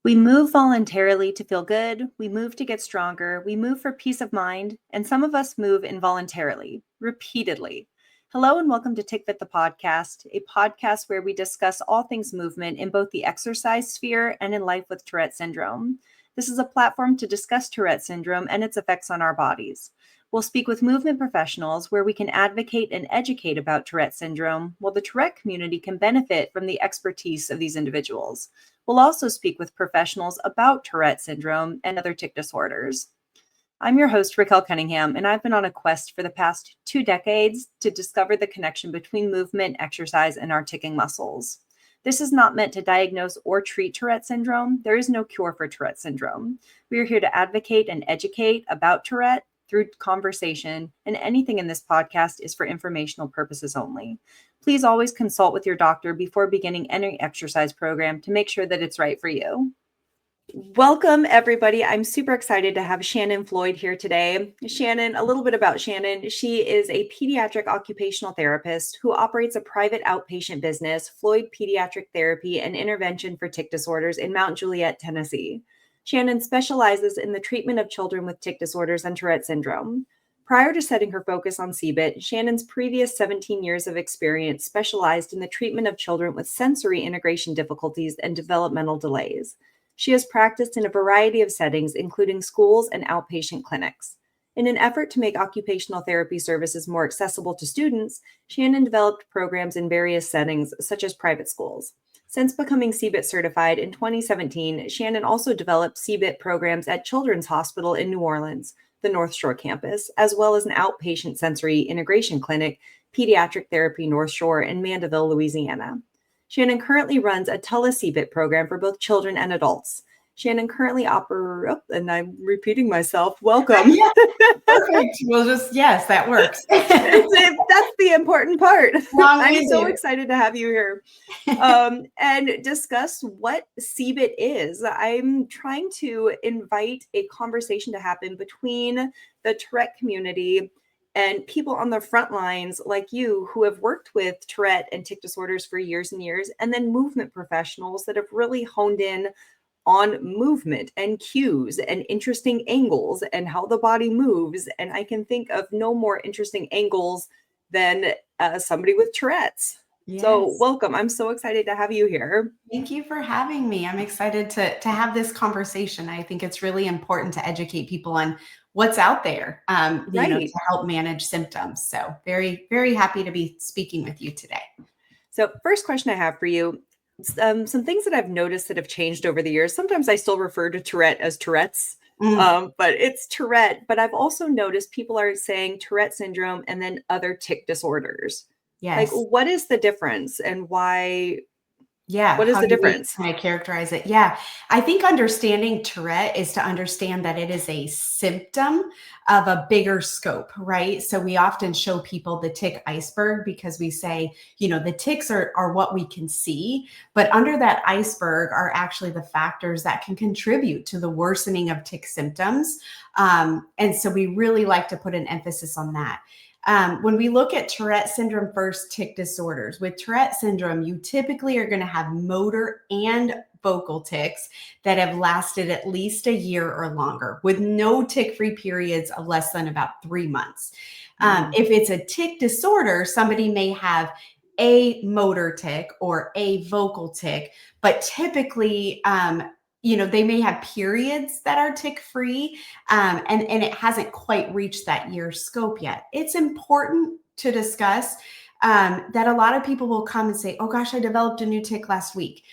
We move voluntarily to feel good, we move to get stronger, we move for peace of mind, and some of us move involuntarily, repeatedly. Hello and welcome to TickFit the podcast, a podcast where we discuss all things movement in both the exercise sphere and in life with Tourette syndrome. This is a platform to discuss Tourette syndrome and its effects on our bodies. We'll speak with movement professionals where we can advocate and educate about Tourette syndrome, while the Tourette community can benefit from the expertise of these individuals. We'll also speak with professionals about Tourette syndrome and other tic disorders. I'm your host, Raquel Cunningham, and I've been on a quest for the past 2 decades to discover the connection between movement, exercise, and our ticking muscles. This is not meant to diagnose or treat Tourette syndrome. There is no cure for Tourette syndrome. We are here to advocate and educate about Tourette through conversation, and anything in this podcast is for informational purposes only. Please always consult with your doctor before beginning any exercise program to make sure that it's right for you. Welcome, everybody. I'm super excited to have Shannon Floyd here today. Shannon, a little bit about Shannon. She is a pediatric occupational therapist who operates a private outpatient business, Floyd Pediatric Therapy and Intervention for Tic Disorders in Mount Juliet, Tennessee. Shannon specializes in the treatment of children with tic disorders and Tourette syndrome. Prior to setting her focus on CBIT, Shannon's previous 17 years of experience specialized in the treatment of children with sensory integration difficulties and developmental delays. She has practiced in a variety of settings, including schools and outpatient clinics. In an effort to make occupational therapy services more accessible to students, Shannon developed programs in various settings, such as private schools. Since becoming CBIT certified in 2017, Shannon also developed CBIT programs at Children's Hospital in New Orleans, the North Shore campus, as well as an outpatient sensory integration clinic, Pediatric Therapy North Shore in Mandeville, Louisiana. Shannon currently runs a tele-CBIT program for both children and adults. Shannon currently and I'm repeating myself, welcome. Yeah, perfect. Yes, that works. That's the important part. I'm so excited to have you here and discuss what CBIT is. I'm trying to invite a conversation to happen between the Tourette community and people on the front lines like you who have worked with Tourette and tic disorders for years and years, and then movement professionals that have really honed in on movement and cues and interesting angles and how the body moves. And I can think of no more interesting angles than somebody with Tourette's. Yes. So welcome. I'm so excited to have you here. Thank you for having me. I'm excited to have this conversation. I think it's really important to educate people on what's out there, to help manage symptoms. So very, very happy to be speaking with you today. So first question I have for you, some things that I've noticed that have changed over the years. Sometimes I still refer to Tourette as Tourette's, but it's Tourette. But I've also noticed people are saying Tourette syndrome and then other tic disorders. Yes. Like, what is the difference and why? Yeah. What is the difference? Can I characterize it? Yeah. I think understanding Tourette is to understand that it is a symptom of a bigger scope, right? So we often show people the tic iceberg because we say, the tics are what we can see, but under that iceberg are actually the factors that can contribute to the worsening of tic symptoms. And so we really like to put an emphasis on that. When we look at Tourette syndrome versus tic disorders, with Tourette syndrome, you typically are going to have motor and vocal tics that have lasted at least a year or longer, with no tic-free periods of less than about 3 months. If it's a tic disorder, somebody may have a motor tic or a vocal tic, but typically, they may have periods that are tick-free, and it hasn't quite reached that year scope yet. It's important to discuss that a lot of people will come and say, oh gosh, I developed a new tic last week.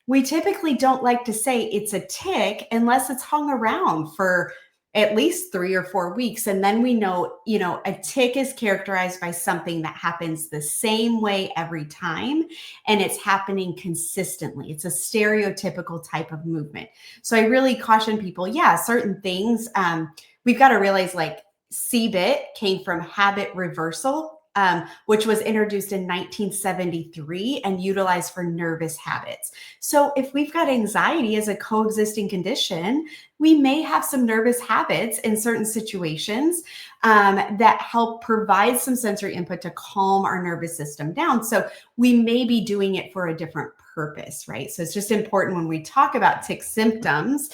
We typically don't like to say it's a tic unless it's hung around for at least 3 or 4 weeks. And then we know, a tic is characterized by something that happens the same way every time, and it's happening consistently. It's a stereotypical type of movement. So I really caution people, certain things, we've got to realize like CBIT came from habit reversal which was introduced in 1973 and utilized for nervous habits. So if we've got anxiety as a coexisting condition, we may have some nervous habits in certain situations that help provide some sensory input to calm our nervous system down. So we may be doing it for a different purpose, right? So it's just important when we talk about tic symptoms,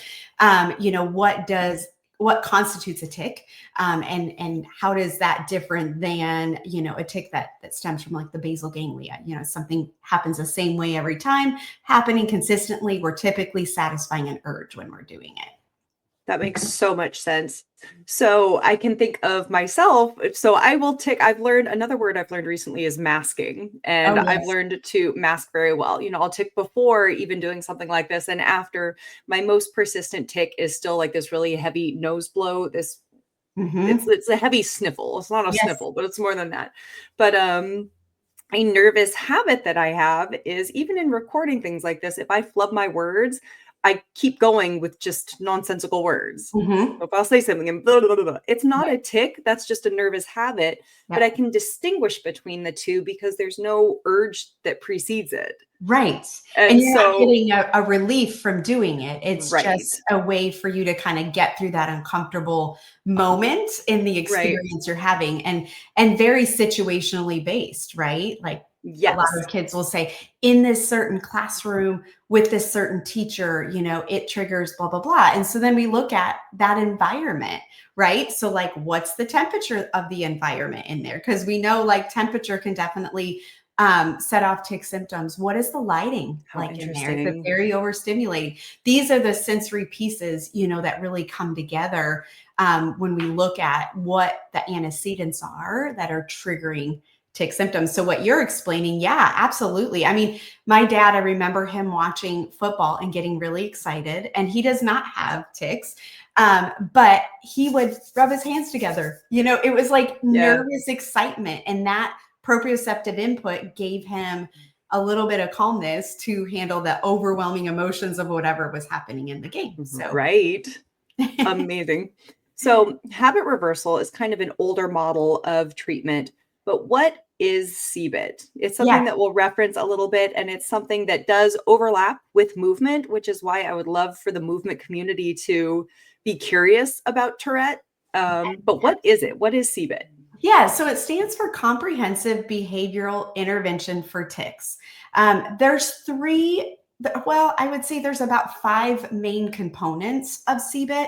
what constitutes a tic, and how does that different than, a tic that stems from like the basal ganglia. Something happens the same way every time, happening consistently. We're typically satisfying an urge when we're doing it. That makes so much sense. So I can think of myself. So I will tick. I've learned another word I've learned recently is masking. And Oh, I've yes. learned to mask very well. I'll tick before even doing something like this. And after. My most persistent tick is still like this really heavy nose blow. It's a heavy sniffle. It's not a Yes. sniffle, but it's more than that. But a nervous habit that I have is even in recording things like this, if I flub my words, I keep going with just nonsensical words. Mm-hmm. So if I'll say something and blah, blah, blah, blah, it's not Yep. a tick, that's just a nervous habit, but I Yep. can distinguish between the two because there's no urge that precedes it. Right. And And you're not so, getting a relief from doing it. It's right, just a way for you to kind of get through that uncomfortable moment in the right. experience you're having, and very situationally based, right? Like a lot Yes. of kids will say, in this certain classroom with this certain teacher, it triggers blah, blah, blah. And so then we look at that environment, right? So like, what's the temperature of the environment in there? Because we know like temperature can definitely set off tic symptoms. What is the lighting How like in there? Is it interesting. very overstimulating? These are the sensory pieces, that really come together when we look at what the antecedents are that are triggering tic symptoms. So what you're explaining, yeah, absolutely. I mean, my dad, I remember him watching football and getting really excited, and he does not have tics. But he would rub his hands together. It was like Yeah. nervous excitement, and that proprioceptive input gave him a little bit of calmness to handle the overwhelming emotions of whatever was happening in the game. So, Right. Amazing. So, habit reversal is kind of an older model of treatment, but what is CBIT? It's something yeah. that we'll reference a little bit, and it's something that does overlap with movement, which is why I would love for the movement community to be curious about Tourette. But what is it? What is CBIT? Yeah, so it stands for Comprehensive Behavioral Intervention for Tics. There's three, well, I would say there's about five main components of CBIT.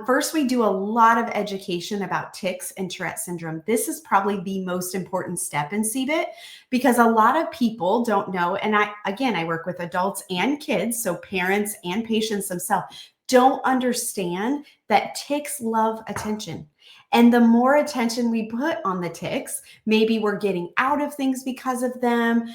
First, we do a lot of education about tics and Tourette syndrome. This is probably the most important step in CBIT because a lot of people don't know. And I work with adults and kids, so parents and patients themselves don't understand that tics love attention. And the more attention we put on the tics, maybe we're getting out of things because of them.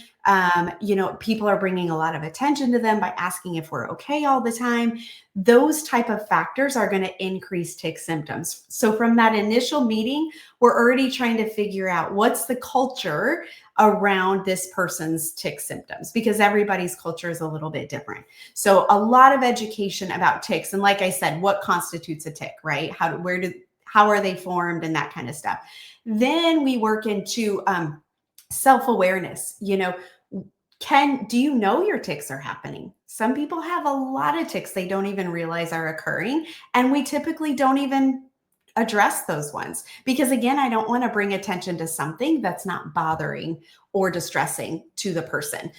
People are bringing a lot of attention to them by asking if we're okay all the time. Those type of factors are going to increase tic symptoms. So from that initial meeting, we're already trying to figure out what's the culture around this person's tic symptoms, because everybody's culture is a little bit different. So a lot of education about tics. And like I said, what constitutes a tic, right? How are they formed and that kind of stuff. Then we work into self-awareness. Do you know your tics are happening? Some people have a lot of tics they don't even realize are occurring. And we typically don't even address those ones because, again, I don't want to bring attention to something that's not bothering or distressing to the person.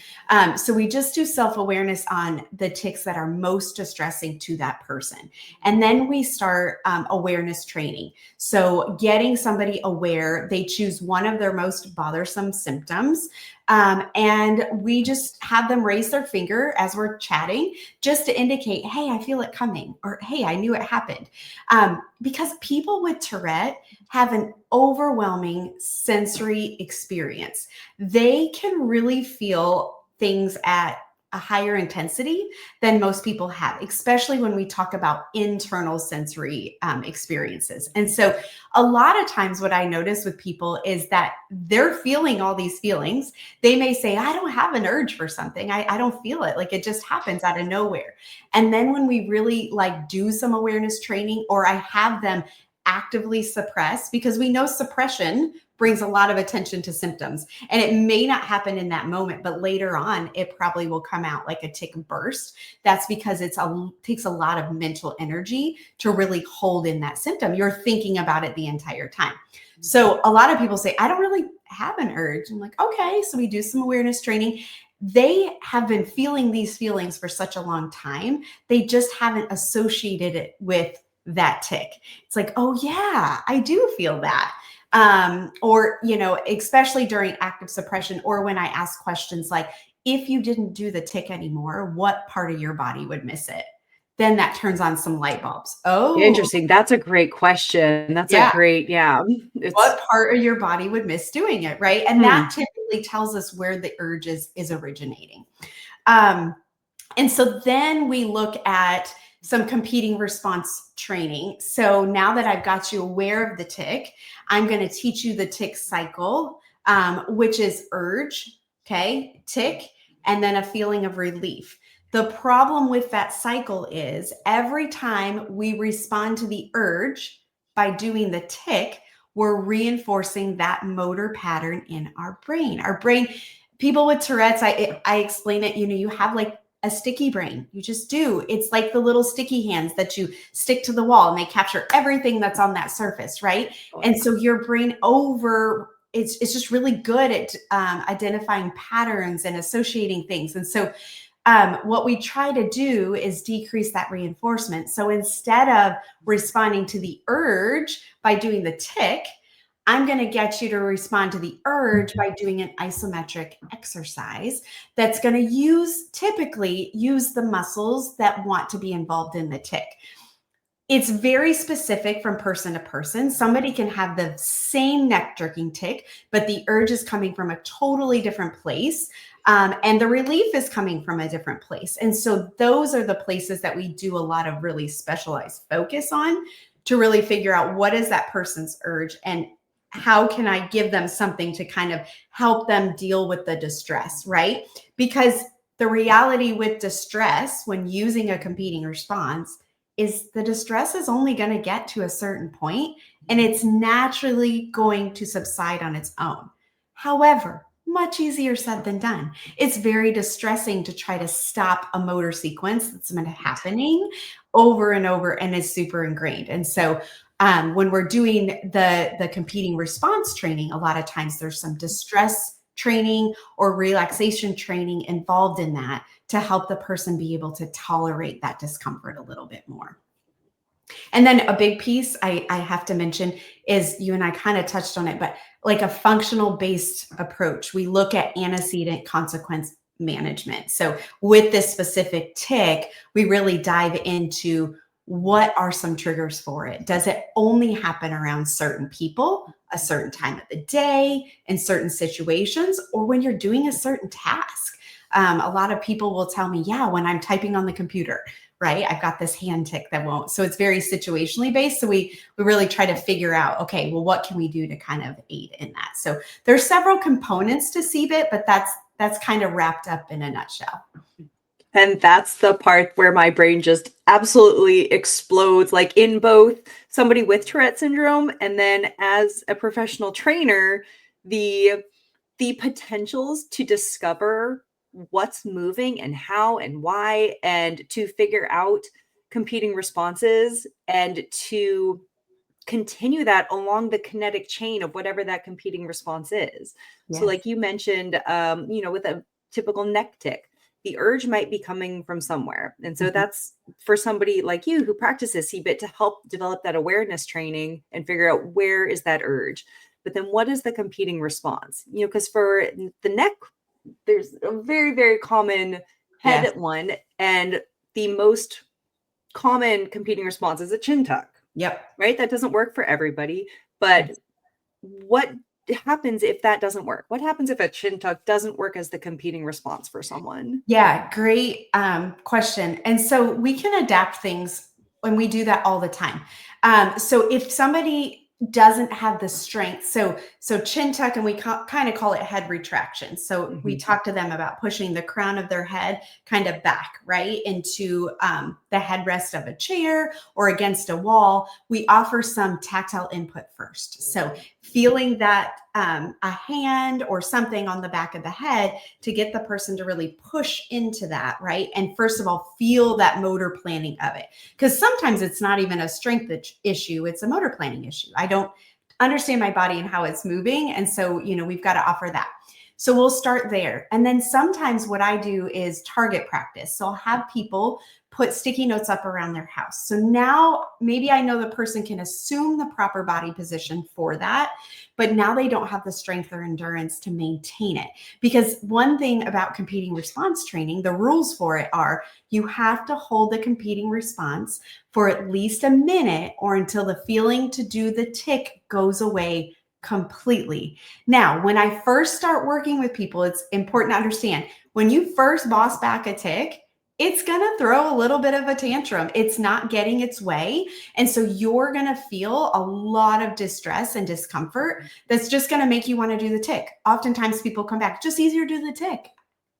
So we just do self-awareness on the tics that are most distressing to that person. And then we start awareness training. So getting somebody aware, they choose one of their most bothersome symptoms. And we just have them raise their finger as we're chatting just to indicate, hey, I feel it coming, or hey, I knew it happened. Because people with Tourette have an overwhelming sensory experience. They can really feel things at a higher intensity than most people have, especially when we talk about internal sensory experiences. And so a lot of times what I notice with people is that they're feeling all these feelings. They may say, I don't have an urge for something. I don't feel it. Like it just happens out of nowhere. And then when we really do some awareness training, or I have them actively suppress, because we know suppression brings a lot of attention to symptoms. And it may not happen in that moment, but later on, it probably will come out like a tick burst. That's because it takes a lot of mental energy to really hold in that symptom. You're thinking about it the entire time. So a lot of people say, I don't really have an urge. I'm like, okay, so we do some awareness training. They have been feeling these feelings for such a long time. They just haven't associated it with that tick. It's like, oh yeah, I do feel that. Or, especially during active suppression, or when I ask questions like, if you didn't do the tick anymore, what part of your body would miss it? Then that turns on some light bulbs. Oh, Interesting. That's a great question. That's a yeah. great, yeah. It's What part of your body would miss doing it, right? And that typically tells us where the urge is originating. And so then we look at some competing response training. So now that I've got you aware of the tick, I'm going to teach you the tick cycle, which is urge, okay, tick, and then a feeling of relief. The problem with that cycle is every time we respond to the urge by doing the tick, we're reinforcing that motor pattern in our brain. Our brain, people with Tourette's, I explain it, you have like a sticky brain. You just do. It's like the little sticky hands that you stick to the wall and they capture everything that's on that surface, right? And so your brain it's just really good at identifying patterns and associating things. And so what we try to do is decrease that reinforcement. So instead of responding to the urge by doing the tick, I'm going to get you to respond to the urge by doing an isometric exercise that's going to typically use the muscles that want to be involved in the tick. It's very specific from person to person. Somebody can have the same neck jerking tick, but the urge is coming from a totally different place. And the relief is coming from a different place. And so those are the places that we do a lot of really specialized focus on to really figure out what is that person's urge and how can I give them something to kind of help them deal with the distress, right? Because the reality with distress when using a competing response is the distress is only going to get to a certain point and it's naturally going to subside on its own. However, much easier said than done. It's very distressing to try to stop a motor sequence that's been happening over and over and is super ingrained. And so when we're doing the competing response training, a lot of times there's some distress training or relaxation training involved in that to help the person be able to tolerate that discomfort a little bit more. And then a big piece I have to mention is, you and I kind of touched on it, but like a functional based approach, we look at antecedent consequence management. So with this specific tick, we really dive into what are some triggers for it? Does it only happen around certain people, a certain time of the day, in certain situations, or when you're doing a certain task? A lot of people will tell me, yeah, when I'm typing on the computer, right? I've got this hand tick that won't. So it's very situationally based. So we really try to figure out, okay, well, what can we do to kind of aid in that? So there's several components to CBIT, but that's kind of wrapped up in a nutshell. And that's the part where my brain just absolutely explodes, like in both somebody with Tourette syndrome and then as a professional trainer, the potentials to discover what's moving and how and why, and to figure out competing responses and to continue that along the kinetic chain of whatever that competing response is. Yes. So like you mentioned, with a typical neck tick, the urge might be coming from somewhere. And so that's for somebody like you who practices CBIT to help develop that awareness training and figure out where is that urge. But then what is the competing response? Because for the neck, there's a very, very common head one. And the most common competing response is a chin tuck. Yep. Right? That doesn't work for everybody. But what happens if that doesn't work? What happens if a chin tuck doesn't work as the competing response for someone? Yeah, great question. And so we can adapt things when we do that all the time. So if somebody doesn't have the strength. So chin tuck, and we kind of call it head retraction. So we talk to them about pushing the crown of their head kind of back, right, into the headrest of a chair or against a wall. We offer some tactile input first. So feeling that a hand or something on the back of the head to get the person to really push into that, right? And first of all, feel that motor planning of it. Because sometimes it's not even a strength issue, it's a motor planning issue. I don't understand my body and how it's moving. And so, we've got to offer that. So we'll start there. And then sometimes what I do is target practice. So I'll have people put sticky notes up around their house. So now maybe I know the person can assume the proper body position for that, but now they don't have the strength or endurance to maintain it. Because one thing about competing response training, the rules for it are you have to hold the competing response for at least a minute or until the feeling to do the tick goes away completely. Now, when I first start working with people, it's important to understand when you first boss back a tick, it's going to throw a little bit of a tantrum. It's not getting its way. And so you're going to feel a lot of distress and discomfort that's just going to make you want to do the tick. Oftentimes people come back, just easier to do the tick.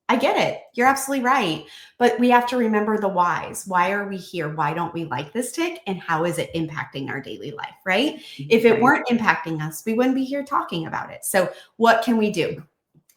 I get it. You're absolutely right. But we have to remember the whys. Why are we here? Why don't we like this tick? And how is it impacting our daily life, right? If it weren't impacting us, we wouldn't be here talking about it. So what can we do?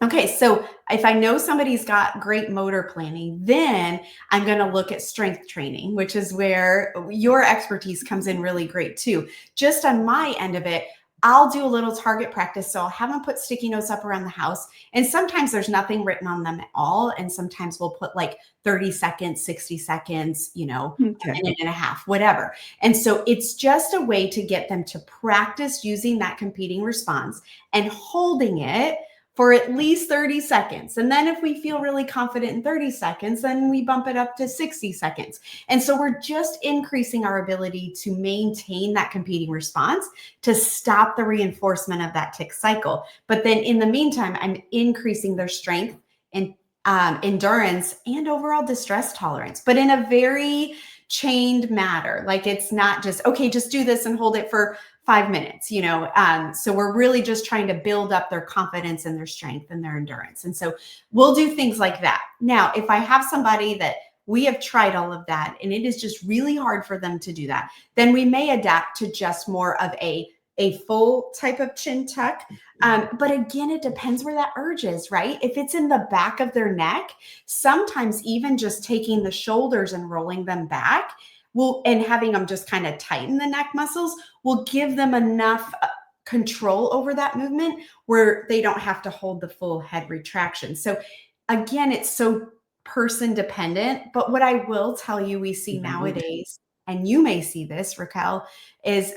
Okay, so if I know somebody's got great motor planning, then I'm going to look at strength training, which is where your expertise comes in really great too. Just on my end of it, I'll do a little target practice. So I'll have them put sticky notes up around the house. And sometimes there's nothing written on them at all. And sometimes we'll put like 30 seconds, 60 seconds, a minute and a half, whatever. And so it's just a way to get them to practice using that competing response and holding it for at least 30 seconds. And then if we feel really confident in 30 seconds, then we bump it up to 60 seconds. And so we're just increasing our ability to maintain that competing response to stop the reinforcement of that tick cycle. But then in the meantime, I'm increasing their strength and endurance and overall distress tolerance, but in a very chained manner. Like it's not just, okay, just do this and hold it for 5 minutes, so we're really just trying to build up their confidence and their strength and their endurance. And so we'll do things like that. Now, if I have somebody that we have tried all of that and it is just really hard for them to do that, then we may adapt to just more of a full type of chin tuck. But again, it depends where that urge is, right? If it's in the back of their neck, sometimes even just taking the shoulders and rolling them back and having them just kind of tighten the neck muscles will give them enough control over that movement where they don't have to hold the full head retraction. So again, it's so person dependent, but what I will tell you we see nowadays, and you may see this, Raquel, is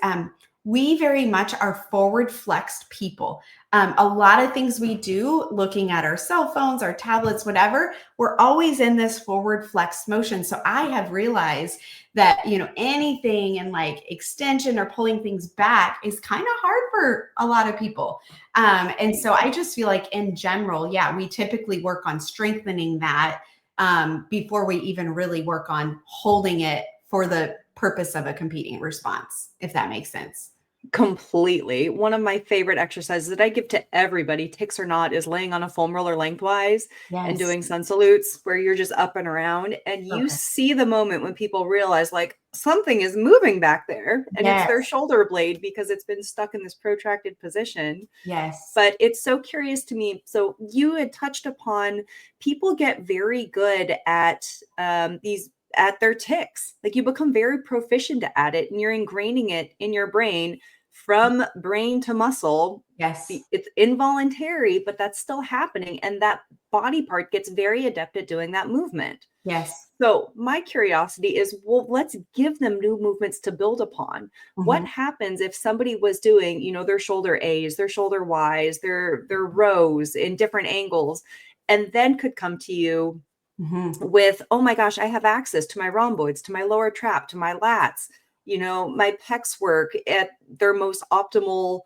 we very much are forward flexed people. A lot of things we do, looking at our cell phones, our tablets, whatever, we're always in this forward flexed motion. So I have realized that, anything and like extension or pulling things back is kind of hard for a lot of people. And so I just feel like in general, we typically work on strengthening that before we even really work on holding it for the purpose of a competing response, if that makes sense. Completely. One of my favorite exercises that I give to everybody, ticks or not, is laying on a foam roller lengthwise and doing sun salutes where you're just up and around. And you see the moment when people realize like something is moving back there and it's their shoulder blade because it's been stuck in this protracted position. Yes. But it's so curious to me. So you had touched upon people get very good at at their ticks. Like you become very proficient at it and you're ingraining it in your brain from brain to muscle. Yes. It's involuntary, but that's still happening. And that body part gets very adept at doing that movement. Yes. So my curiosity is, well, let's give them new movements to build upon. What happens if somebody was doing, their shoulder A's, their shoulder Y's, their rows in different angles, and then could come to you with, oh my gosh, I have access to my rhomboids, to my lower trap, to my lats, my pecs work at their most optimal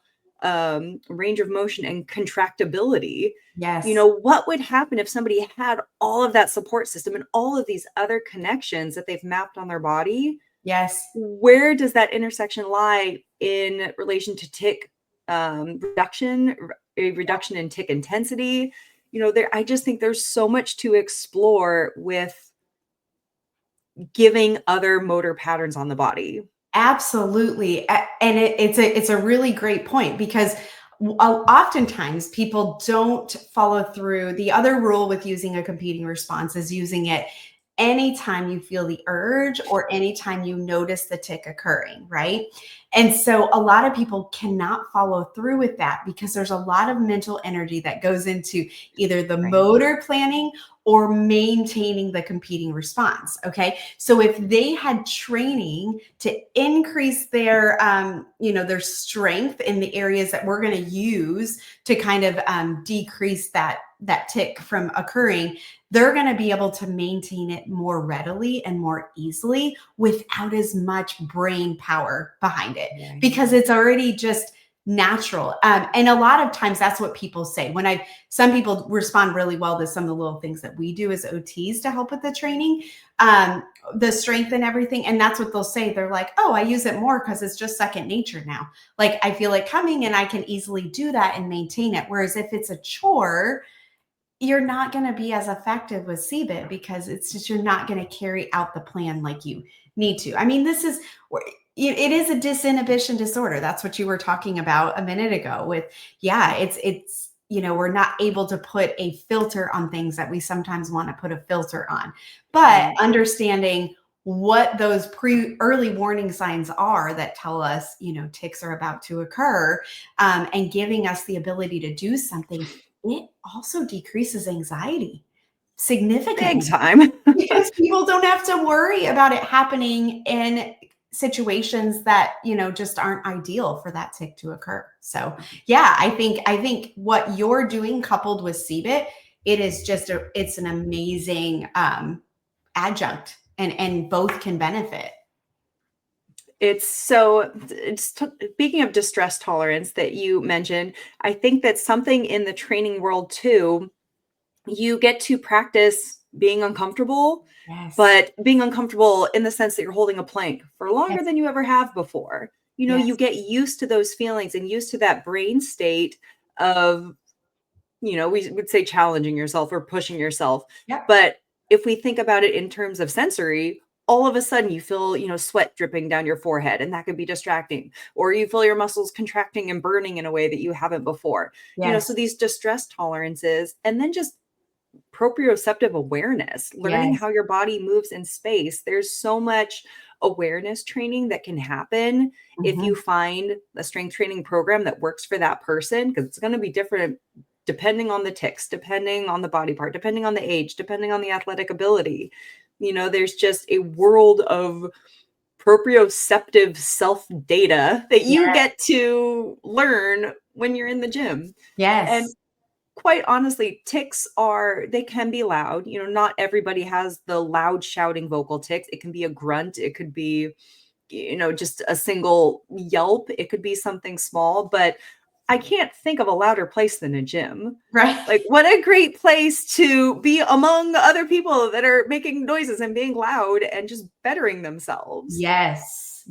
range of motion and contractibility. Yes. What would happen if somebody had all of that support system and all of these other connections that they've mapped on their body? Yes. Where does that intersection lie in relation to tick reduction, a reduction in tick intensity. I just think there's so much to explore with giving other motor patterns on the body. Absolutely. And it's a really great point, because oftentimes people don't follow through. The other rule with using a competing response is using it anytime you feel the urge or anytime you notice the tick occurring, right? And so a lot of people cannot follow through with that because there's a lot of mental energy that goes into either the motor planning or maintaining the competing response. Okay. So if they had training to increase their, their strength in the areas that we're going to use to kind of decrease that tick from occurring, they're going to be able to maintain it more readily and more easily without as much brain power behind it, because it's already just natural. And a lot of times that's what people say. Some people respond really well to some of the little things that we do as OTs to help with the training, the strength and everything. And that's what they'll say. They're like, oh, I use it more because it's just second nature now. Like, I feel it coming and I can easily do that and maintain it. Whereas if it's a chore, you're not going to be as effective with CBIT because it's just, you're not going to carry out the plan like you need to. I mean, it is a disinhibition disorder. That's what you were talking about a minute ago with, it's, we're not able to put a filter on things that we sometimes want to put a filter on, but understanding what those early warning signs are that tell us, ticks are about to occur, and giving us the ability to do something, it also decreases anxiety significantly. Big time. Because people don't have to worry about it happening in situations that, just aren't ideal for that tick to occur. So yeah, I think what you're doing coupled with CBIT, it's an amazing adjunct, and both can benefit. Speaking of distress tolerance that you mentioned, I think that's something in the training world too. You get to practice being uncomfortable, but being uncomfortable in the sense that you're holding a plank for longer than you ever have before. You get used to those feelings and used to that brain state of, we would say challenging yourself or pushing yourself. But if we think about it in terms of sensory, all of a sudden you feel, sweat dripping down your forehead, and that could be distracting, or you feel your muscles contracting and burning in a way that you haven't before. So these distress tolerances, and then just proprioceptive awareness, learning how your body moves in space. There's so much awareness training that can happen if you find a strength training program that works for that person, because it's going to be different depending on the ticks, depending on the body part, depending on the age, depending on the athletic ability. There's just a world of proprioceptive self data that you get to learn when you're in the gym. And quite honestly, ticks they can be loud. Not everybody has the loud shouting vocal ticks. It can be a grunt. It could be, just a single yelp. It could be something small, but I can't think of a louder place than a gym. Right. Like, what a great place to be among other people that are making noises and being loud and just bettering themselves. Yes.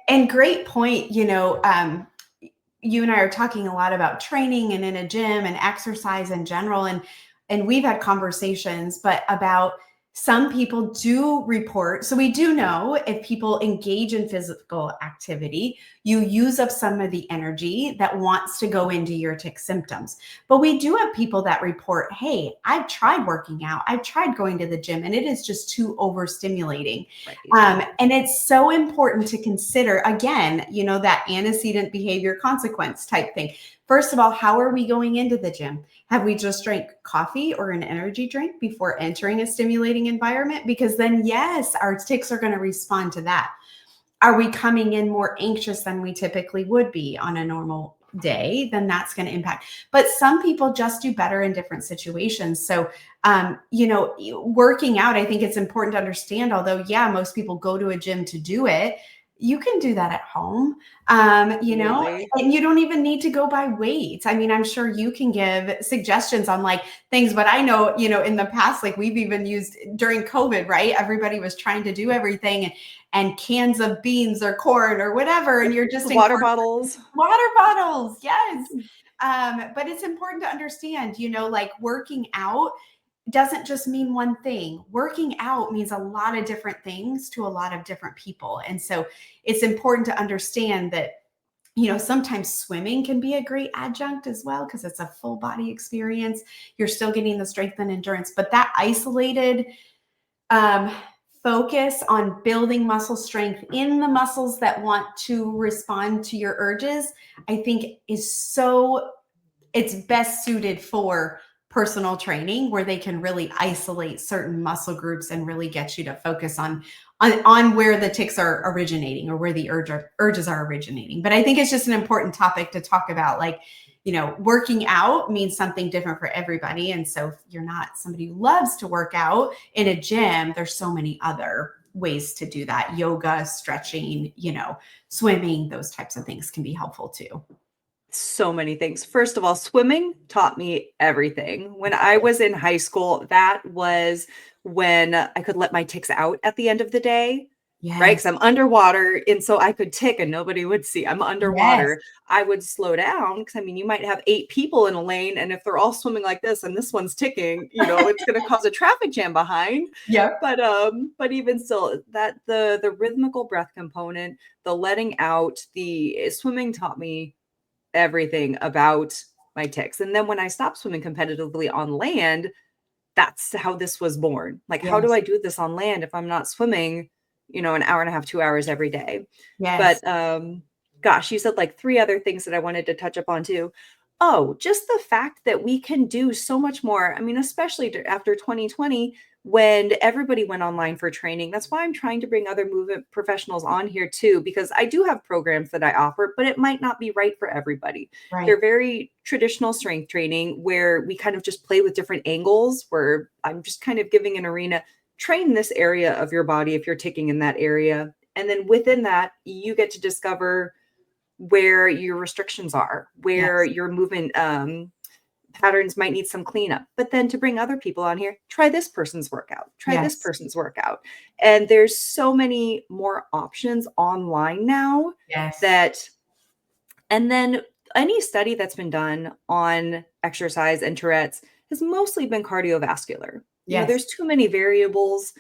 And great point. You and I are talking a lot about training and in a gym and exercise in general. And we've had conversations, but about some people do report. So we do know if people engage in physical activity, you use up some of the energy that wants to go into your tick symptoms. But we do have people that report, hey, I've tried working out. I've tried going to the gym, and it is just too overstimulating. And it's so important to consider, again, that antecedent behavior consequence type thing. First of all, how are we going into the gym? Have we just drank coffee or an energy drink before entering a stimulating environment? Because then, yes, our ticks are going to respond to that. Are we coming in more anxious than we typically would be on a normal day? Then that's going to impact. But some people just do better in different situations. So, working out, I think it's important to understand, although, most people go to a gym to do it, you can do that at home, you know, Absolutely. and you don't even need to go by weight. I mean, I'm sure you can give suggestions on like things, but I know, you know, in the past, like we've even used during COVID, right? Everybody was trying to do everything and cans of beans or corn or whatever. And you're just Water incorporating bottles. water bottles. Yes. But it's important to understand, you know, like working out doesn't just mean one thing. Working out means a lot of different things to a lot of different people. And so it's important to understand that, you know, sometimes swimming can be a great adjunct as well because it's a full body experience. You're still getting the strength and endurance, but that isolated um, focus on building muscle strength in the muscles that want to respond to your urges, I think is so, it's best suited for personal training where they can really isolate certain muscle groups and really get you to focus on where the tics are originating or where the urges are originating. But I think it's just an important topic to talk about. Like, you know, working out means something different for everybody. And so if you're not somebody who loves to work out in a gym, there's so many other ways to do that. Yoga, stretching, you know, swimming, those types of things can be helpful too. So many things. First of all, swimming taught me everything. When I was in high school, that was when I could let my tics out at the end of the day, right? Yes. Because I'm underwater. And so I could tick and nobody would see. I'm Yes. underwater. I would slow down because I mean, you might have 8 people in a lane. And if they're all swimming like this and this one's ticking, you know, it's going to cause a traffic jam behind. Yep. But even still, that the rhythmical breath component, the letting out, the swimming taught me everything about my tics. And then when I stopped swimming competitively on land, that's how this was born. Like, how do Yes. I do this on land if I'm not swimming, you know, an hour and a half, 2 hours every day? Yes. But gosh, you said like 3 other things that I wanted to touch up on too. Oh, just the fact that we can do so much more. I mean, especially after 2020, when everybody went online for training. That's why I'm trying to bring other movement professionals on here too, because I do have programs that I offer, but it might not be right for everybody. Right. They're very traditional strength training where we kind of just play with different angles, where I'm just kind of giving an arena, train this area of your body if you're ticking in that area. And then within that, you get to discover where your restrictions are, where Yes. your movement patterns might need some cleanup. But then to bring other people on here, try this person's workout, try this Yes. person's workout. And there's so many more options online now Yes. that, and then any study that's been done on exercise and Tourette's has mostly been cardiovascular. You know, Yes. there's too many variables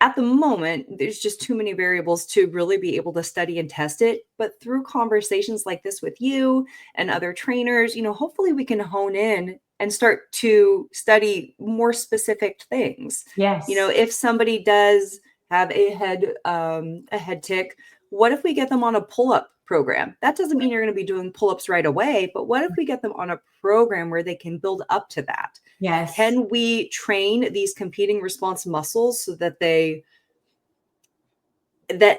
at the moment. There's just too many variables to really be able to study and test it. But through conversations like this with you and other trainers, you know, hopefully we can hone in and start to study more specific things. You know, Yes. if somebody does have a head tick, what if we get them on a pull-up program? That doesn't mean you're going to be doing pull-ups right away, but what if we get them on a program where they can build up to that? Yes. Can we train these competing response muscles so that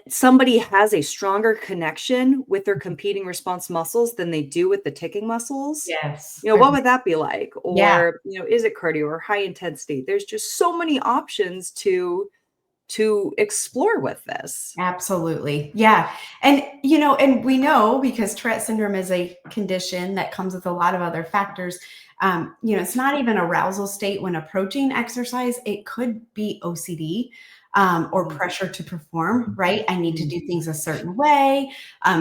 somebody has a stronger connection with their competing response muscles than they do with the ticking muscles? Yes. You know, what would that be like? Yeah, Or, you know, is it cardio or high intensity? There's just so many options to explore with this. absolutely. Yeah. And, you know, and we know because Tourette syndrome is a condition that comes with a lot of other factors. You know, it's not even arousal state when approaching exercise. It could be OCD. Or Mhm. pressure to perform, right? I need to do things a certain way,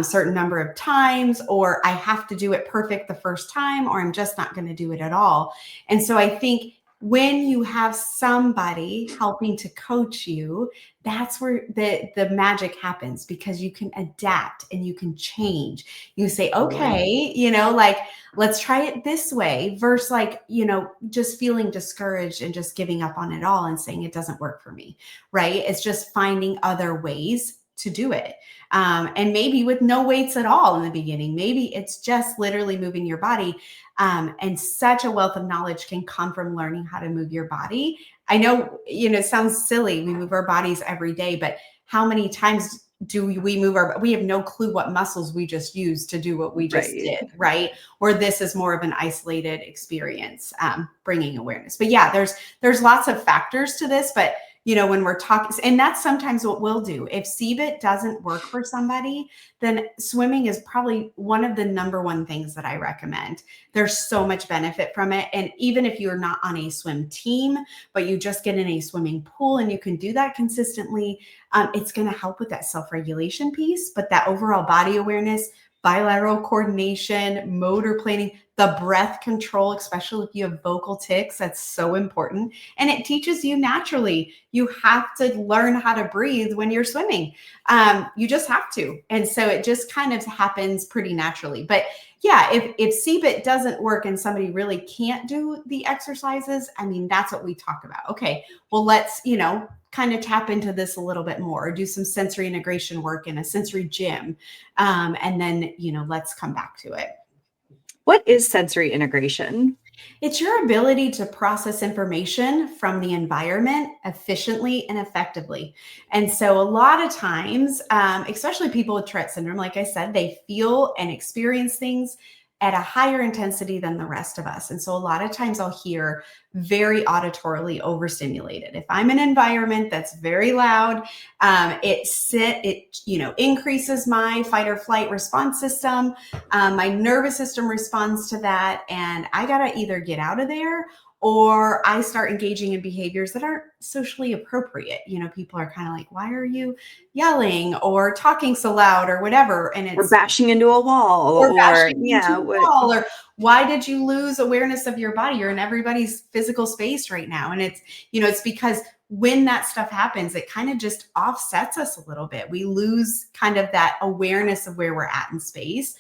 certain number of times, or I have to do it perfect the first time, or I'm just not going to do it at all. And so I think when you have somebody helping to coach you, that's where the magic happens because you can adapt and you can change. You say, Totally. okay, you know, like let's try it this way versus like, you know, just feeling discouraged and just giving up on it all and saying it doesn't work for me, right? It's just finding other ways to do it. And maybe with no weights at all in the beginning, maybe it's just literally moving your body. And such a wealth of knowledge can come from learning how to move your body. I know, you know, it sounds silly. We move our bodies every day, but how many times do we move we have no clue what muscles we just used to do what we just Right. did, right? Or this is more of an isolated experience, bringing awareness. But yeah, there's lots of factors to this, but when we're talking, and that's sometimes what we'll do. If CBIT doesn't work for somebody, then swimming is probably one of the number one things that I recommend. There's so much benefit from it. And even if you're not on a swim team, but you just get in a swimming pool and you can do that consistently, it's going to help with that self-regulation piece, but that overall body awareness, bilateral coordination, motor planning, the breath control, especially if you have vocal tics, that's so important. And it teaches you naturally. You have to learn how to breathe when you're swimming. You just have to. And so it just kind of happens pretty naturally. But yeah, if CBIT doesn't work and somebody really can't do the exercises, I mean, that's what we talk about. Okay, well, let's, kind of tap into this a little bit more, or do some sensory integration work in a sensory gym. And then, let's come back to it. What is sensory integration? It's your ability to process information from the environment efficiently and effectively. And so a lot of times, especially people with Tourette syndrome, like I said, they feel and experience things at a higher intensity than the rest of us. And so a lot of times I'll hear very auditorily overstimulated. If I'm in an environment that's very loud, it increases my fight or flight response system. My nervous system responds to that, and I gotta either get out of there or I start engaging in behaviors that aren't socially appropriate. People are kind of like, why are you yelling or talking so loud or whatever? And Or bashing into a wall, or why did you lose awareness of your body? You're in everybody's physical space right now. And it's because when that stuff happens, it kind of just offsets us a little bit. We lose kind of that awareness of where we're at in space.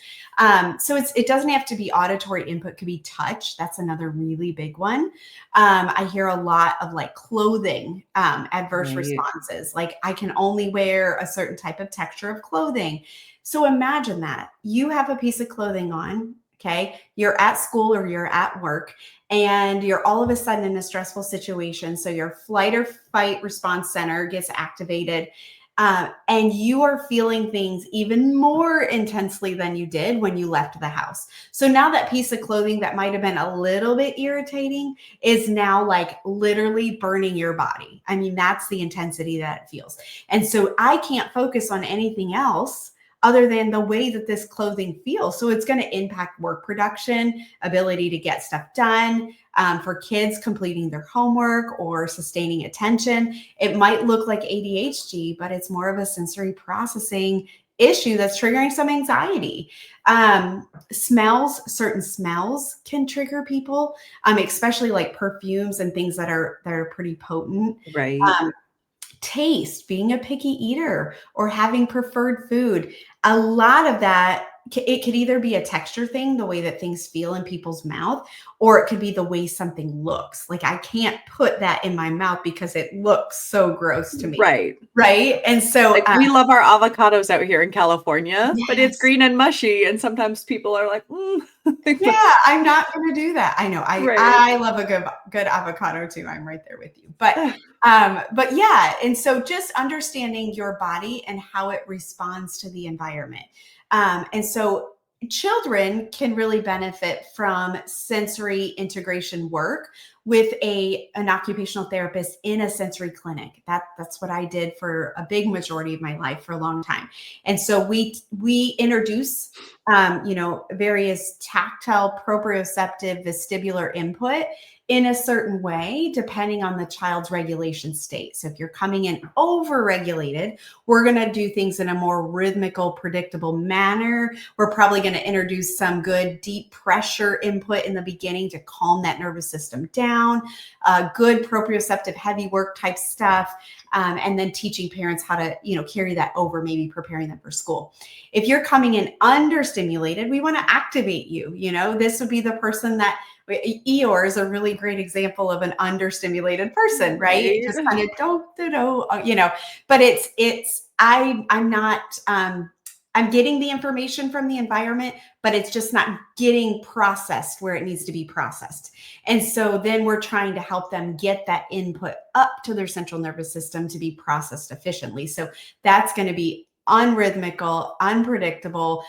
So it doesn't have to be auditory input, it could be touch. That's another really big one. I hear a lot of like clothing, adverse responses. Like I can only wear a certain type of texture of clothing. So imagine that you have a piece of clothing on, okay? You're at school or you're at work and you're all of a sudden in a stressful situation. So your flight or fight response center gets activated. And you are feeling things even more intensely than you did when you left the house. So now that piece of clothing that might have been a little bit irritating is now like literally burning your body. I mean, that's the intensity that it feels. And so I can't focus on anything else other than the way that this clothing feels. So it's going to impact work production, ability to get stuff done, for kids completing their homework or sustaining attention. It might look like ADHD, but it's more of a sensory processing issue that's triggering some anxiety. Certain smells can trigger people, especially like perfumes and things that are pretty potent. Right. Taste, being a picky eater or having preferred food. A lot of that, it could either be a texture thing, the way that things feel in people's mouth, or it could be the way something looks. Like I can't put that in my mouth because it looks so gross to me. Right. And so we love our avocados out here in California, yes. But it's green and mushy. And sometimes people are like, yeah, I'm not going to do that. I know. I love a good avocado too. I'm right there with you. But yeah. And so just understanding your body and how it responds to the environment. And so children can really benefit from sensory integration work with an occupational therapist in a sensory clinic. That's what I did for a big majority of my life for a long time. And so we introduce, various tactile, proprioceptive, vestibular input in a certain way, depending on the child's regulation state. So if you're coming in over-regulated, we're going to do things in a more rhythmical, predictable manner. We're probably going to introduce some good deep pressure input in the beginning to calm that nervous system down, good proprioceptive heavy work type stuff, and then teaching parents how to, carry that over, maybe preparing them for school. If you're coming in understimulated, we want to activate you. This would be the person that Eeyore is a really great example of an understimulated person, right? Just kind of but I'm getting the information from the environment, but it's just not getting processed where it needs to be processed. And so then we're trying to help them get that input up to their central nervous system to be processed efficiently. So that's going to be unrhythmical, unpredictable,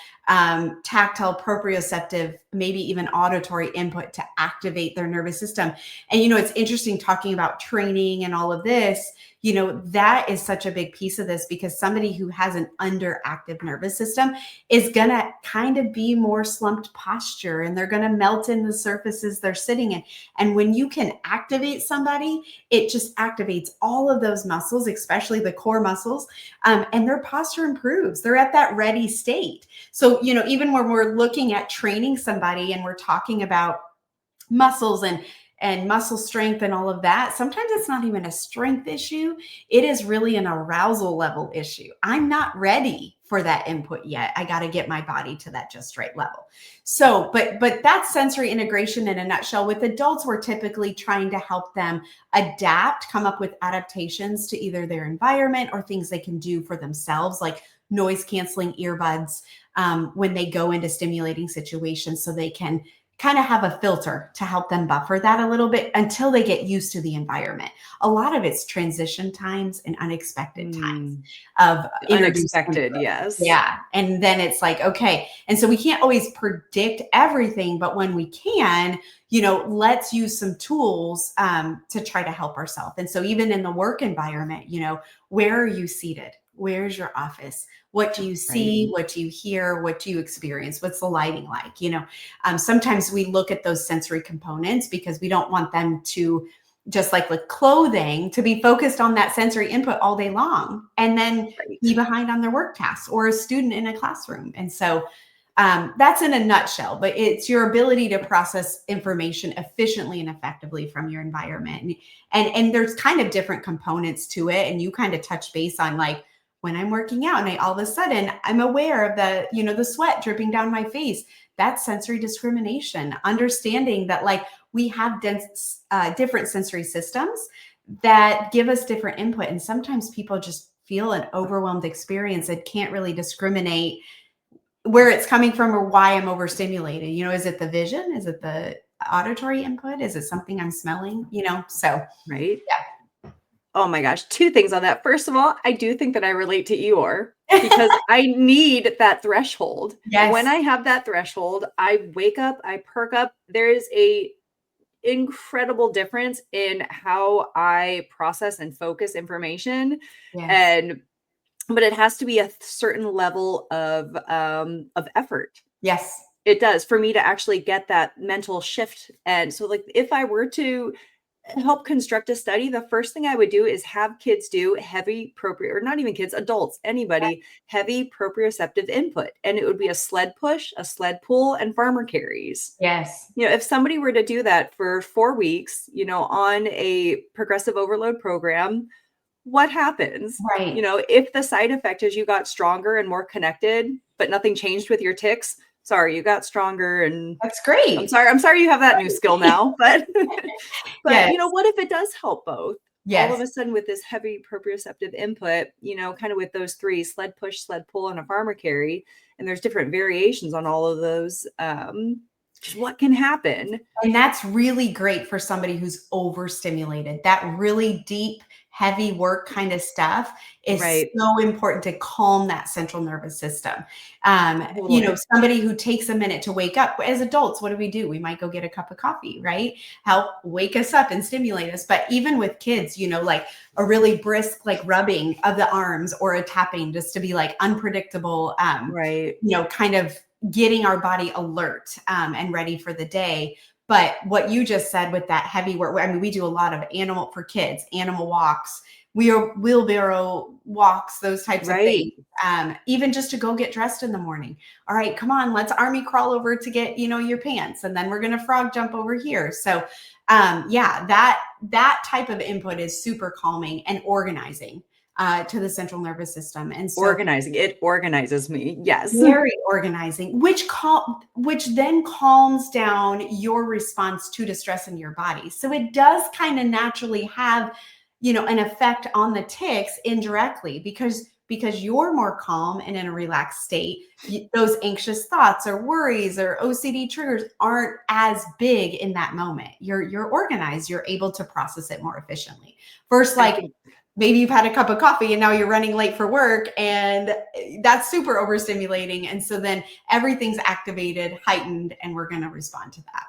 tactile, proprioceptive, maybe even auditory input to activate their nervous system. And, it's interesting talking about training and all of this. that is such a big piece of this, because somebody who has an underactive nervous system is going to kind of be more slumped posture, and they're going to melt in the surfaces they're sitting in. And when you can activate somebody, it just activates all of those muscles, especially the core muscles, and their posture improves. They're at that ready state. So, even when we're looking at training somebody and we're talking about muscles and muscle strength and all of that, sometimes it's not even a strength issue. It is really an arousal level issue. I'm not ready for that input yet. I got to get my body to that just right level. So, but that's sensory integration in a nutshell. With adults, we're typically trying to help them adapt, come up with adaptations to either their environment or things they can do for themselves, like noise canceling earbuds when they go into stimulating situations, so they can kind of have a filter to help them buffer that a little bit until they get used to the environment. A lot of it's transition times and unexpected times of unexpected. Yes. Yeah. And then it's like, okay. And so we can't always predict everything, but when we can, let's use some tools to try to help ourselves. And so even in the work environment, where are you seated? Where's your office? What do you see? Right. What do you hear? What do you experience? What's the lighting like? Sometimes we look at those sensory components because we don't want them to, just like with clothing, to be focused on that sensory input all day long and then be behind on their work tasks, or a student in a classroom. And so that's in a nutshell, but it's your ability to process information efficiently and effectively from your environment. And there's kind of different components to it. And you kind of touch base on, like, when I'm working out and all of a sudden I'm aware of the sweat dripping down my face, that's sensory discrimination. Understanding that, like, we have different sensory systems that give us different input. And sometimes people just feel an overwhelmed experience and can't really discriminate where it's coming from or why I'm overstimulated. Is it the vision? Is it the auditory input? Is it something I'm smelling? So. Right. Yeah. Oh my gosh. 2 things on that. First of all, I do think that I relate to Eeyore because I need that threshold. Yes. When I have that threshold, I wake up, I perk up. There is a incredible difference in how I process and focus information. Yes. But it has to be a certain level of effort. Yes. It does, for me to actually get that mental shift. And so, like, if I were to help construct a study, the first thing I would do is have kids do heavy or not even kids, adults, anybody, heavy proprioceptive input. And it would be a sled push, a sled pull, and farmer carries. Yes. If somebody were to do that for 4 weeks, on a progressive overload program, what happens? Right. If the side effect is you got stronger and more connected, but nothing changed with your tics, sorry, you got stronger. And that's great. I'm sorry you have that new skill now, but yes. What if it does help both? Yes. All of a sudden with this heavy proprioceptive input, kind of with those 3, sled push, sled pull, and a farmer carry, and there's different variations on all of those, just what can happen. And that's really great for somebody who's overstimulated. That really deep, heavy work kind of stuff is so important to calm that central nervous system. Somebody who takes a minute to wake up. As adults, what do? We might go get a cup of coffee, right? Help wake us up and stimulate us. But even with kids, like a really brisk, like rubbing of the arms or a tapping, just to be like unpredictable, kind of getting our body alert and ready for the day. But what you just said with that heavy work, we do a lot of animal walks, wheelbarrow walks, those types of things. Even just to go get dressed in the morning. All right, come on, let's army crawl over to get, your pants. And then we're going to frog jump over here. So that type of input is super calming and organizing to the central nervous system. And so it organizes me. Yes. Very organizing, which then calms down your response to distress in your body. So it does kind of naturally have, an effect on the tics indirectly because you're more calm and in a relaxed state. Those anxious thoughts or worries or OCD triggers aren't as big in that moment. You're organized. You're able to process it more efficiently. First, maybe you've had a cup of coffee and now you're running late for work, and that's super overstimulating. And so then everything's activated, heightened, and we're going to respond to that.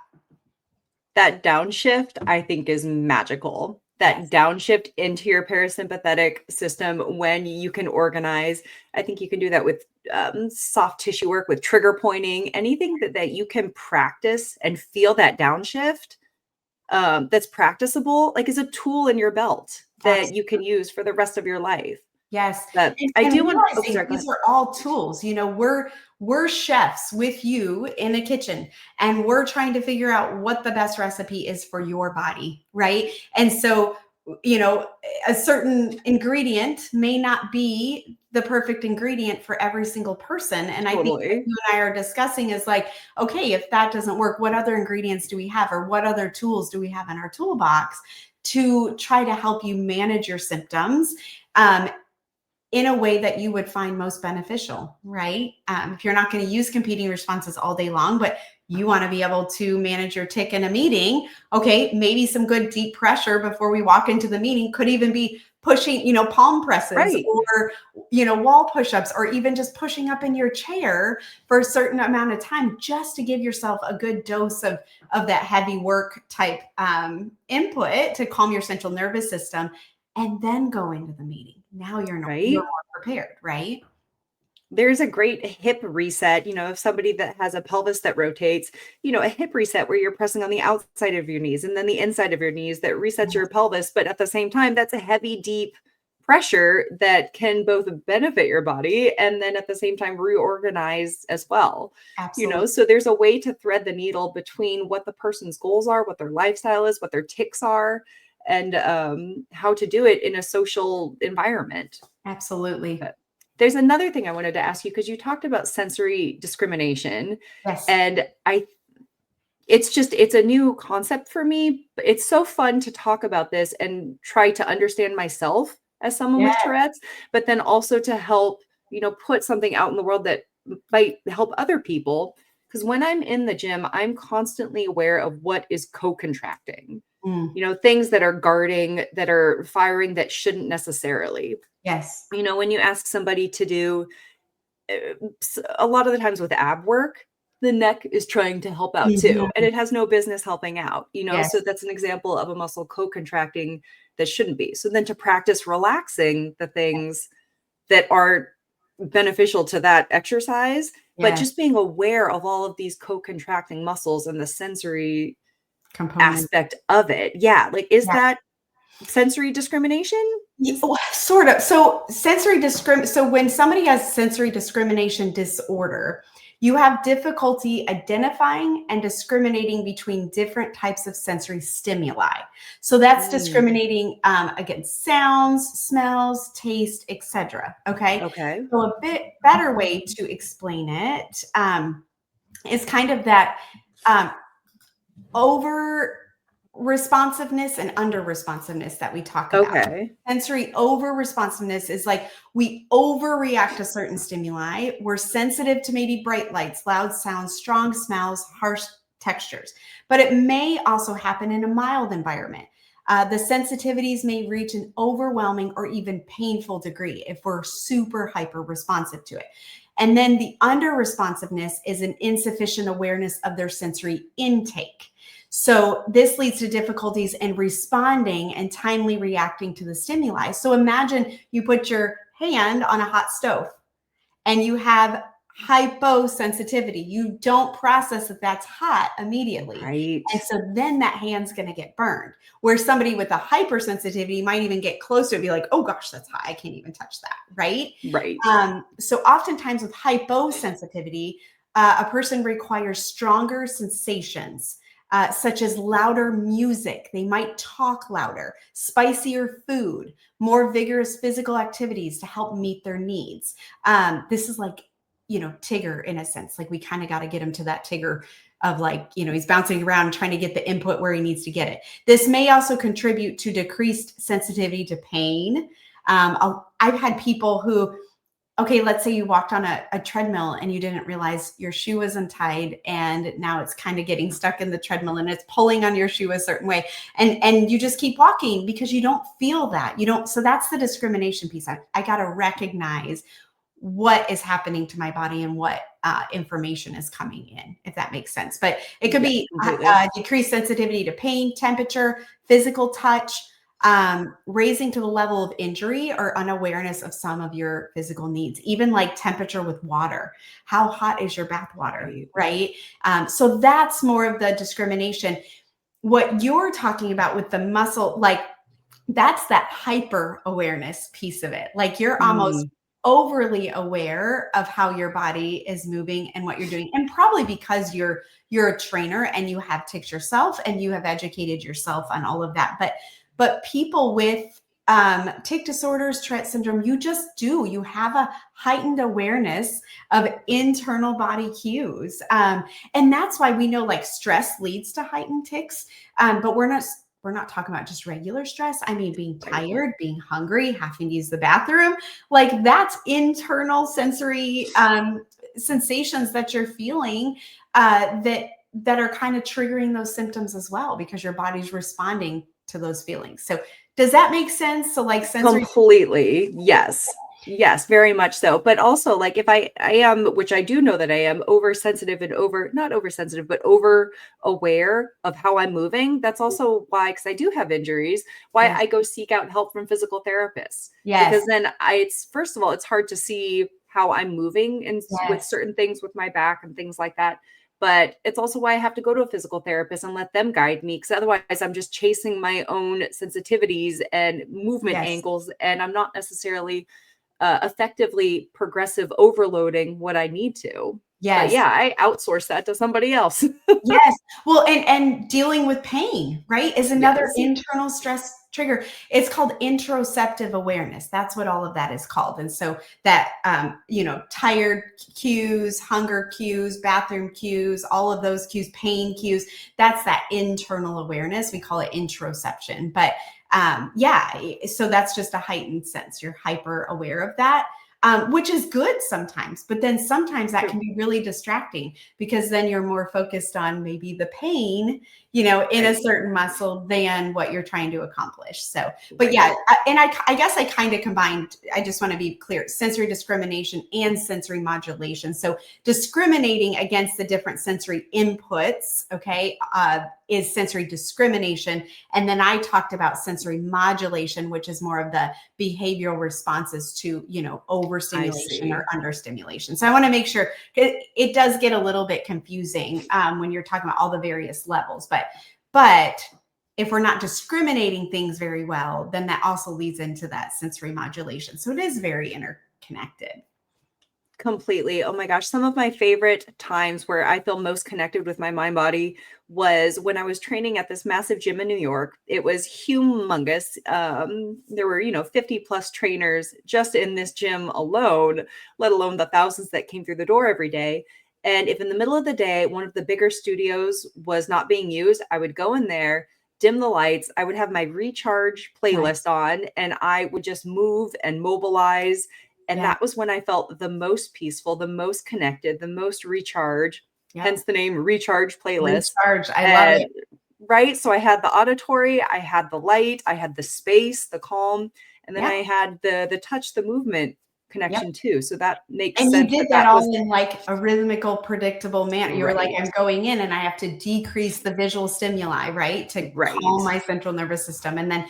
That downshift, I think, is magical. that downshift into your parasympathetic system when you can organize. I think you can do that with soft tissue work, with trigger pointing, anything that you can practice and feel that downshift, that's practicable, like, is a tool in your belt that you can Absolutely. use for the rest of your life. Yes. That I And do want. Oh, realizing sorry, go these ahead. are all tools. We're chefs with you in the kitchen, and we're trying to figure out what the best recipe is for your body, right? And so, you know, a certain ingredient may not be the perfect ingredient for every single person. And I think what Totally. you and I are discussing is like, okay, if that doesn't work, what other ingredients do we have, or what other tools do we have in our toolbox to try to help you manage your symptoms? Um, in a way that you would find most beneficial, right? If you're not going to use competing responses all day long, but you want to be able to manage your tick in a meeting, okay, maybe some good deep pressure before we walk into the meeting could even be pushing, palm presses Right. or, wall push-ups, or even just pushing up in your chair for a certain amount of time, just to give yourself a good dose of that heavy work type input to calm your central nervous system, and then go into the meeting. Now you're Right. more prepared, right? There's a great hip reset, if somebody that has a pelvis that rotates, a hip reset where you're pressing on the outside of your knees and then the inside of your knees that resets your pelvis. But at the same time, that's a heavy, deep pressure that can both benefit your body and then at the same time reorganize as well. Absolutely. So there's a way to thread the needle between what the person's goals are, what their lifestyle is, what their ticks are, and how to do it in a social environment. Absolutely. But there's another thing I wanted to ask you because you talked about sensory discrimination, Yes. and it's a new concept for me, but it's so fun to talk about this and try to understand myself as someone with Yes. Tourette's, but then also to help, put something out in the world that might help other people. Because when I'm in the gym, I'm constantly aware of what is co-contracting, Mm. things that are guarding, that are firing that shouldn't necessarily. Yes. When you ask somebody to do a lot of the times with ab work, the neck is trying to help out too, and Mhm. it has no business helping out, so Yes. that's an example of a muscle co-contracting that shouldn't be. So then to practice relaxing the things that are beneficial to that exercise, but Yes. just being aware of all of these co-contracting muscles and the sensory Component. aspect of it. Yeah, like, is Yeah. that sensory discrimination? Is Well, sort of. So when somebody has sensory discrimination disorder, you have difficulty identifying and discriminating between different types of sensory stimuli. So that's Mm, discriminating against sounds, smells, taste, etc. Okay. okay. So a bit better way to explain it is kind of that um, over responsiveness and under responsiveness that we talk about. Okay. Sensory over responsiveness is like we overreact to certain stimuli. We're sensitive to maybe bright lights, loud sounds, strong smells, harsh textures. But it may also happen in a mild environment. The sensitivities may reach an overwhelming or even painful degree if we're super hyper responsive to it. And then the under responsiveness is an insufficient awareness of their sensory intake. So this leads to difficulties in responding and timely reacting to the stimuli. So imagine you put your hand on a hot stove and you have hyposensitivity. You don't process that that's hot immediately. Right. And so then that hand's going to get burned. Where somebody with a hypersensitivity might even get close to it and be like, oh gosh, that's hot. I can't even touch that. Right. Right. So oftentimes with hyposensitivity, a person requires stronger sensations. Such as louder music, they might talk louder, spicier food, more vigorous physical activities to help meet their needs. This is like, Tigger in a sense. Like we kind of got to get him to that Tigger of like, he's bouncing around trying to get the input where he needs to get it. This may also contribute to decreased sensitivity to pain. I've had people who, okay, let's say you walked on a treadmill and you didn't realize your shoe was untied and now it's kind of getting stuck in the treadmill and it's pulling on your shoe a certain way. And you just keep walking because you don't feel that. You don't. So that's the discrimination piece. I got to recognize what is happening to my body and what information is coming in, if that makes sense. But it could Yes, be completely. decreased sensitivity to pain, temperature, physical touch, raising to the level of injury or unawareness of some of your physical needs, even like temperature with water. How hot is your bath water, right? So that's more of the discrimination. What you're talking about with the muscle, like that's that hyper awareness piece of it. Like you're almost overly aware of how your body is moving and what you're doing. And probably because you're a trainer and you have ticked yourself and you have educated yourself on all of that. But people with tic disorders, Tourette syndrome, you have a heightened awareness of internal body cues. And that's why we know like stress leads to heightened tics. But we're not talking about just regular stress. I mean, being tired, being hungry, having to use the bathroom, like that's internal sensory sensations that you're feeling that are kind of triggering those symptoms as well, because your body's responding to those feelings. So does that make sense? So like sensory. Completely. Yes. Yes, very much so. But also like if I am, which I do know that I am oversensitive and not oversensitive, but over aware of how I'm moving. That's also why, because I do have injuries, why I go seek out help from physical therapists. Yes. Because then it's, first of all, it's hard to see how I'm moving and with certain things with my back and things like that. But it's also why I have to go to a physical therapist and let them guide me, because otherwise I'm just chasing my own sensitivities and movement angles, and I'm not necessarily effectively progressive overloading what I need to. But yeah, I outsource that to somebody else. Yes. Well, and dealing with pain, right, is another internal stress trigger. It's called interoceptive awareness. That's what all of that is called. And so that, tired cues, hunger cues, bathroom cues, all of those cues, pain cues, that's that internal awareness. We call it interoception. But so that's just a heightened sense. You're hyper aware of that. Which is good sometimes, but then sometimes that can be really distracting, because then you're more focused on maybe the pain, in a certain muscle than what you're trying to accomplish. So, but I guess I kind of combined, I just want to be clear, sensory discrimination and sensory modulation. So discriminating against the different sensory inputs, okay, is sensory discrimination. And then I talked about sensory modulation, which is more of the behavioral responses to, overstimulation or understimulation. So I want to make sure, it does get a little bit confusing when you're talking about all the various levels, but if we're not discriminating things very well, then that also leads into that sensory modulation. So it is very interconnected. Completely. Oh my gosh. Some of my favorite times where I feel most connected with my mind body was when I was training at this massive gym in New York. It was humongous. There were, 50 plus trainers just in this gym alone, let alone the thousands that came through the door every day. And if in the middle of the day, one of the bigger studios was not being used, I would go in there, dim the lights. I would have my recharge playlist on, and I would just move and mobilize. And that was when I felt the most peaceful, the most connected, the most recharged, hence the name Recharge Playlist. Recharge. I love it. Right. So I had the auditory, I had the light, I had the space, the calm, and then I had the touch, the movement connection too. So that makes sense. And you did that all in like a rhythmical, predictable manner. You were like, I'm going in and I have to decrease the visual stimuli, right? To calm my central nervous system. And then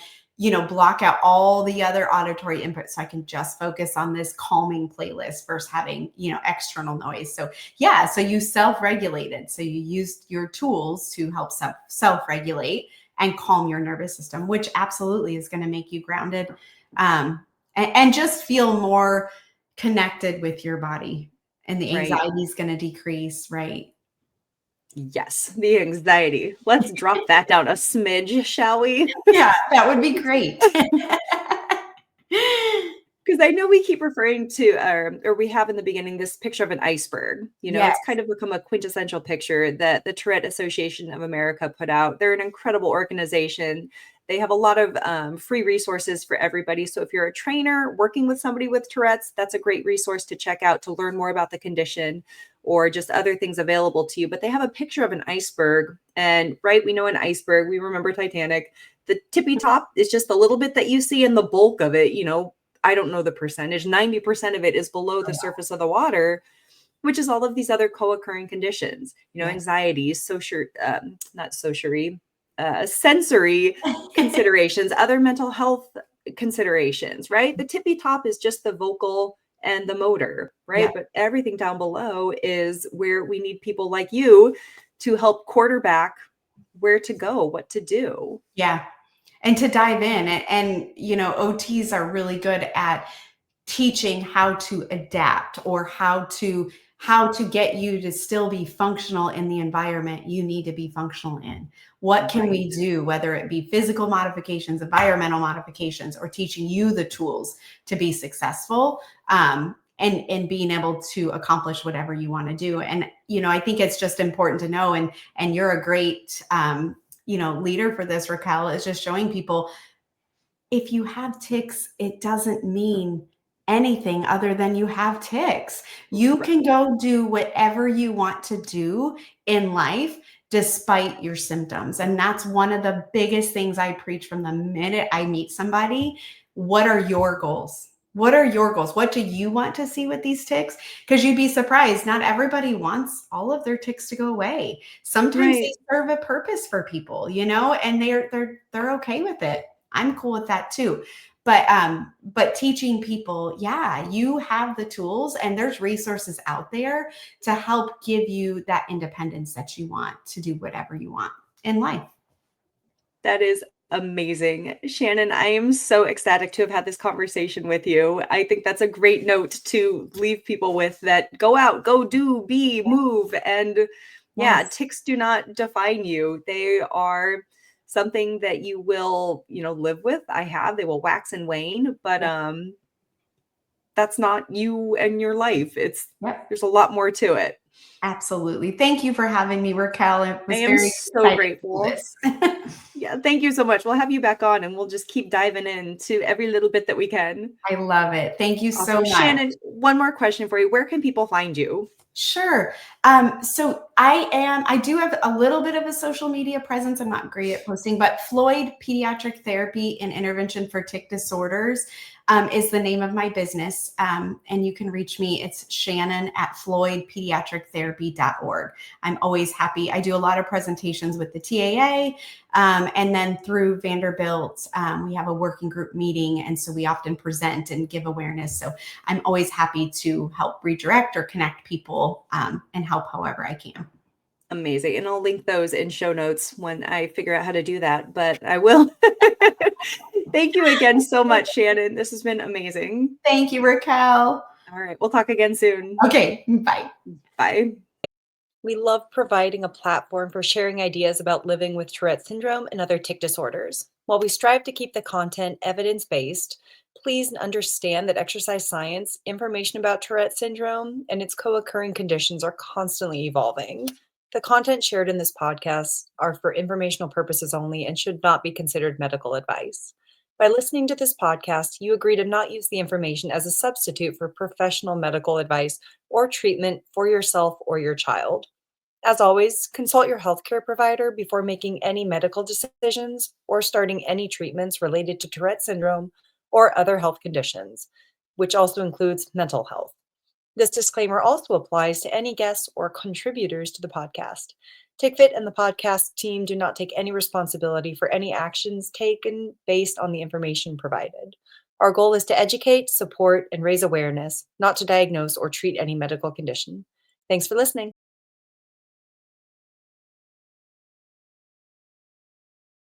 block out all the other auditory inputs so I can just focus on this calming playlist versus having, external noise. So so you self-regulated. So you used your tools to help self-regulate and calm your nervous system, which absolutely is going to make you grounded and just feel more connected with your body, and the anxiety is going to decrease, right? Yes, the anxiety. Let's drop that down a smidge, shall we? Yeah, that would be great. Because I know we keep referring to, or we have in the beginning, this picture of an iceberg. It's kind of become a quintessential picture that the Tourette Association of America put out. They're an incredible organization. They have a lot of free resources for everybody. So if you're a trainer working with somebody with Tourette's, that's a great resource to check out to learn more about the condition or just other things available to you. But they have a picture of an iceberg. And we know an iceberg, we remember Titanic. The tippy top is just the little bit that you see, and the bulk of it, I don't know the percentage, 90% of it is below the surface of the water, which is all of these other co-occurring conditions, anxiety, not sociary, sensory considerations, other mental health considerations, right? The tippy top is just the vocal and the motor, right? Yeah. But everything down below is where we need people like you to help quarterback where to go, what to do. Yeah. And to dive in and OTs are really good at teaching how to adapt or how to get you to still be functional in the environment you need to be functional in. What can we do, whether it be physical modifications, environmental modifications, or teaching you the tools to be successful, and being able to accomplish whatever you want to do. And I think it's just important to know, and you're a great leader for this, Raquel, is just showing people, if you have tics, it doesn't mean anything other than you have tics. You can go do whatever you want to do in life despite your symptoms. And that's one of the biggest things I preach from the minute I meet somebody. What are your goals? What are your goals? What do you want to see with these tics? Because you'd be surprised, not everybody wants all of their tics to go away. Sometimes they serve a purpose for people, and they're okay with it. I'm cool with that too. But teaching people, yeah, you have the tools and there's resources out there to help give you that independence that you want to do whatever you want in life. That is amazing. Shannon, I am so ecstatic to have had this conversation with you. I think that's a great note to leave people with, that go out, go do, be, move. And yeah, tics do not define you. They are something that you will, live with. They will wax and wane, but that's not you and your life. There's a lot more to it. Absolutely. Thank you for having me, Raquel. It was I am very so grateful. Yeah, thank you so much. We'll have you back on and we'll just keep diving into every little bit that we can. I love it. Thank you so much. Shannon, one more question for you. Where can people find you? Sure. So I do have a little bit of a social media presence. I'm not great at posting, but Floyd Pediatric Therapy and Intervention for Tic Disorders is the name of my business. And you can reach me. It's Shannon at floydpediatrictherapy.org. I'm always happy. I do a lot of presentations with the TAA. And then through Vanderbilt, we have a working group meeting. And so we often present and give awareness. So I'm always happy to help redirect or connect people and help however I can. Amazing. And I'll link those in show notes when I figure out how to do that, but I will. Thank you again so much, Shannon. This has been amazing. Thank you, Raquel. All right. We'll talk again soon. Okay. Bye. Bye. We love providing a platform for sharing ideas about living with Tourette syndrome and other tic disorders. While we strive to keep the content evidence-based, please understand that exercise science, information about Tourette syndrome, and its co-occurring conditions are constantly evolving. The content shared in this podcast are for informational purposes only and should not be considered medical advice. By listening to this podcast, you agree to not use the information as a substitute for professional medical advice or treatment for yourself or your child. As always, consult your healthcare provider before making any medical decisions or starting any treatments related to Tourette syndrome or other health conditions, which also includes mental health. This disclaimer also applies to any guests or contributors to the podcast. TicFit and the podcast team do not take any responsibility for any actions taken based on the information provided. Our goal is to educate, support, and raise awareness, not to diagnose or treat any medical condition. Thanks for listening.